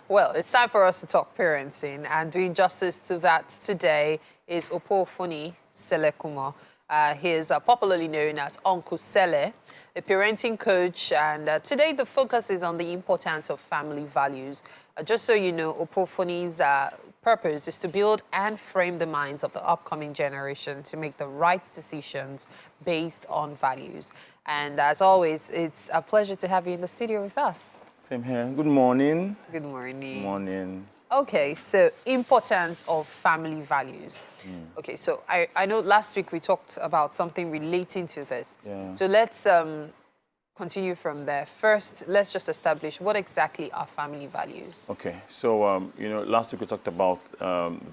Well, it's time for us to talk parenting, and doing justice to that today is Opuofoni Selekum. He is popularly known as Uncle Sele, a parenting coach, and today the focus is on the importance of family values. Just so you know, Opuofoni's purpose is to build and frame the minds of the upcoming generation to make the right decisions based on values. And as always, it's a pleasure to have you in the studio with us. Same here. Good morning. Good morning. Good morning. Okay, so importance of family values. Okay, so I know last week we talked about something relating to this. Yeah. So let's continue from there. First, let's just establish what exactly are family values. Okay, so last week we talked about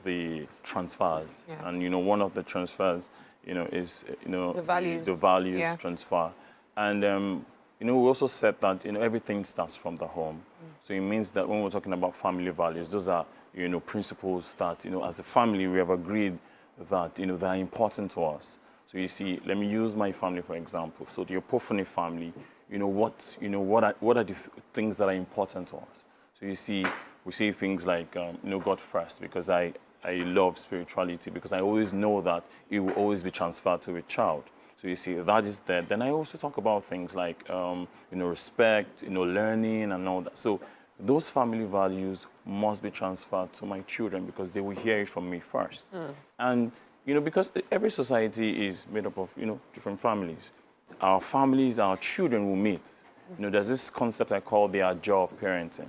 the transfers, and one of the transfers, is The values. the values transfer, and we also said that everything starts from the home. So it means that when we're talking about family values, those are principles that as a family we have agreed that they are important to us. So you see, let me use my family for example. So the Opuofoni family, what are the things that are important to us? So you see, we say things like God first, because I love spirituality, because I always know that it will always be transferred to a child. So you see, that is there. Then I also talk about things like respect, learning and all that. So those family values must be transferred to my children because they will hear it from me first. And because every society is made up of different families. Our families, our children will meet. There's this concept I call the joy of parenting.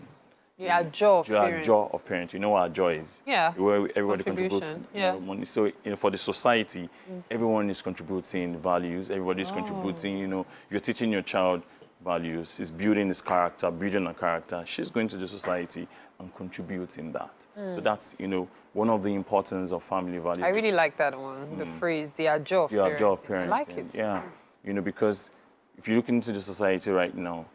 Yeah, joy of parenting. Joy of parenting. You know what our joy is? Yeah. Where everybody contributes yeah. money. So for the society, everyone is contributing values. Everybody is contributing. You're teaching your child values. It's building his character, building her character. She's going to the society and contributing that. So that's one of the importance of family values. I really like that one. The phrase, the joy of parenting. Joy of parenting. I like it. Yeah. Because if you look into the society right now,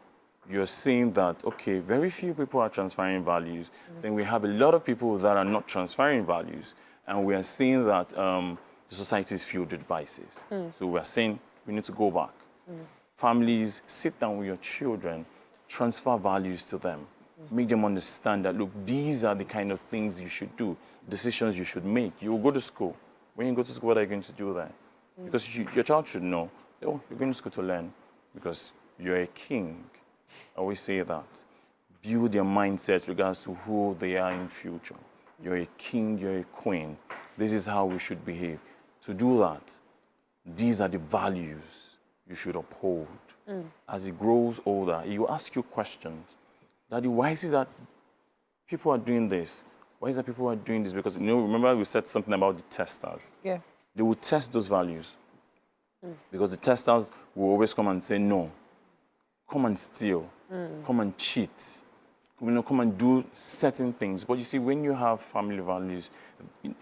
you're seeing that, okay, very few people are transferring values. Then we have a lot of people that are not transferring values. And we are seeing that the society is filled with vices. So we're saying we need to go back. Families, sit down with your children, transfer values to them. Make them understand that, look, these are the kind of things you should do, decisions you should make. You will go to school. When you go to school, what are you going to do there? Because your child should know, oh, you're going to school to learn because you're a king. I always say that. Build their mindset regards to who they are in future. You're a king, you're a queen. This is how we should behave. To do that, these are the values you should uphold. As he grows older, he will ask you questions. Daddy, why is it that people are doing this? Why is it that people are doing this? Because, remember we said something about the testers. Yeah. They will test those values. Because the testers will always come and say, no, come and steal, come and cheat, come and do certain things. But you see, when you have family values,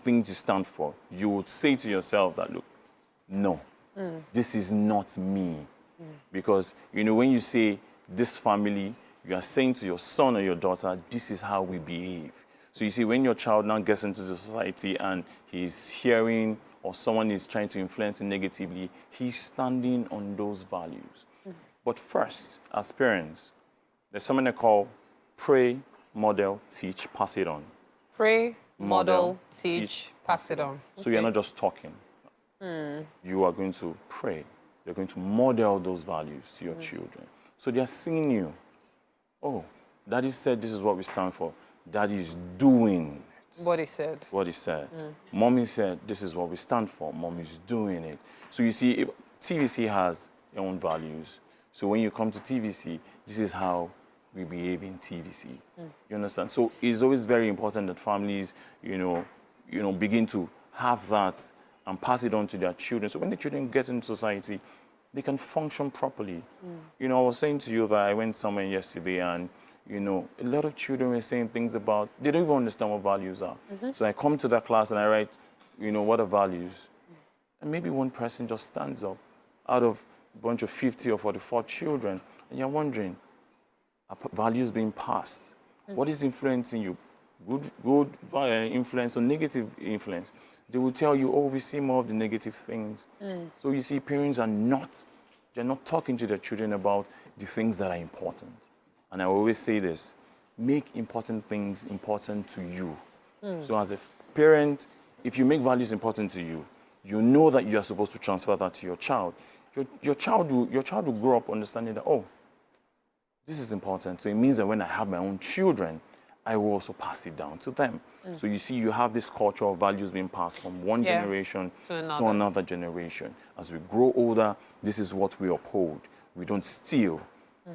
things you stand for, you would say to yourself that, look, no, this is not me. Because, when you say this family, you are saying to your son or your daughter, this is how we behave. So you see, when your child now gets into the society and he's hearing or someone is trying to influence him negatively, he's standing on those values. But first, as parents, there's something I call pray, model, teach, pass it on. Pray, model, teach, pass it on. So you're not just talking. You are going to pray. You're going to model those values to your children. So they're seeing you. Oh, Daddy said this is what we stand for. Daddy is doing it. What he said. What he said. Mommy said this is what we stand for. Mommy's doing it. So you see, if TVC has their own values. So when you come to TVC, this is how we behave in TVC. You understand? So it's always very important that families, begin to have that and pass it on to their children. So when the children get into society, they can function properly. I was saying to you that I went somewhere yesterday and, a lot of children were saying things about, they don't even understand what values are. So I come to that class and I write, what are values? And maybe one person just stands up out of a bunch of 50 or 44 children, and you're wondering, are values being passed? What is influencing you? Good influence or negative influence? They will tell you, oh, we see more of the negative things. So you see, parents are they're not talking to their children about the things that are important. And I always say this, make important things important to you. So as a parent, if you make values important to you, you know that you are supposed to transfer that to your child. Your child will grow up understanding that, oh, this is important. So it means that when I have my own children, I will also pass it down to them. So you see, you have this culture of values being passed from one generation to another generation. As we grow older, this is what we uphold. We don't steal.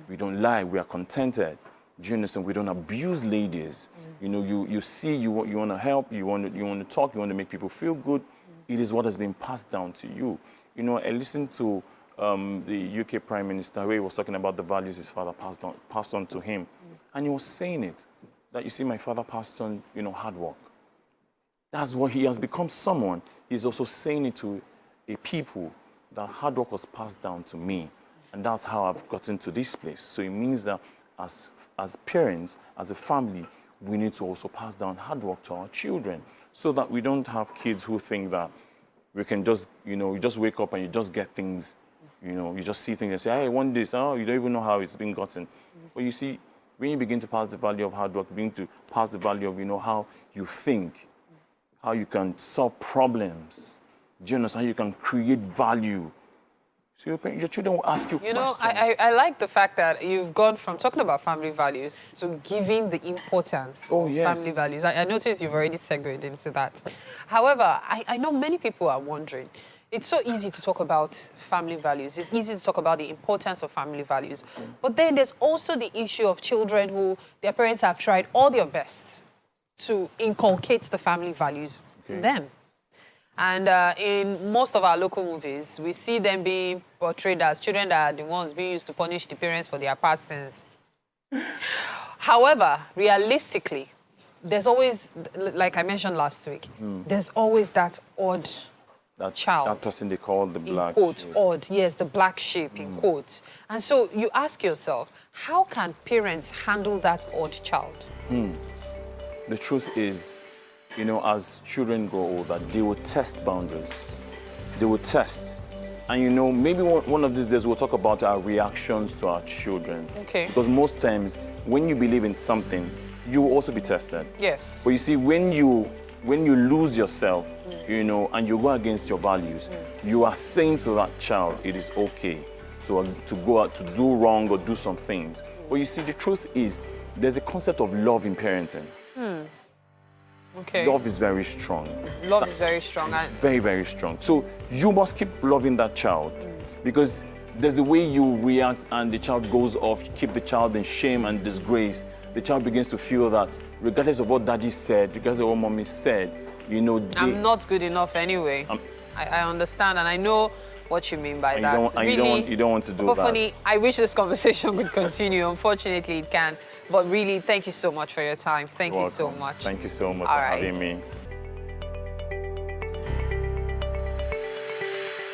We don't lie. We are contented. Do you understand? We don't abuse ladies. You know, you see, you want to help, you want to talk, you want to make people feel good. It is what has been passed down to you. You know, I listened to the UK Prime Minister where he was talking about the values his father passed on to him. And he was saying it, that you see, my father passed on, you know, hard work. That's what he has become someone. He's also saying it to a people that hard work was passed down to me. And that's how I've gotten to this place. So it means that as parents, as a family, we need to also pass down hard work to our children so that we don't have kids who think that we can just, you know, you just wake up and you just get things, you know, you just see things and say, hey, I want this. Oh, you don't even know how it's been gotten. But you see, when you begin to pass the value of hard work, you begin to pass the value of, you know, how you think, how you can solve problems, do you understand? How you can create value. So your children will ask you questions. You know, I like the fact that you've gone from talking about family values to giving the importance of family values. I noticed you've already segued into that. However, I know many people are wondering, it's so easy to talk about family values. It's easy to talk about the importance of family values. But then there's also the issue of children who their parents have tried all their best to inculcate the family values in them. And in most of our local movies, we see them being portrayed as children that are the ones being used to punish the parents for their past sins. However, realistically, there's always, like I mentioned last week, there's always that odd child. That person they call the black sheep. Odd, yes, the black sheep in quotes. And so you ask yourself, how can parents handle that odd child? The truth is, you know, as children grow older, they will test boundaries. They will test. And, you know, maybe one of these days we'll talk about our reactions to our children. Okay. Because most times, when you believe in something, you will also be tested. Yes. But you see, when you lose yourself, you know, and you go against your values, you are saying to that child, it is okay to go out to do wrong or do some things. But you see, the truth is, there's a concept of love in parenting. Okay. Love is very strong. Love is very strong. Very, very strong. So you must keep loving that child because there's the way you react and the child goes off, you keep the child in shame and disgrace. The child begins to feel that regardless of what daddy said, regardless of what mommy said, you know, I'm not good enough anyway. I understand and I know what you mean by that. You don't want to do that. I wish this conversation could continue. Unfortunately, it can. But really, thank you so much for your time. Thank you so much. Thank you so much for having me.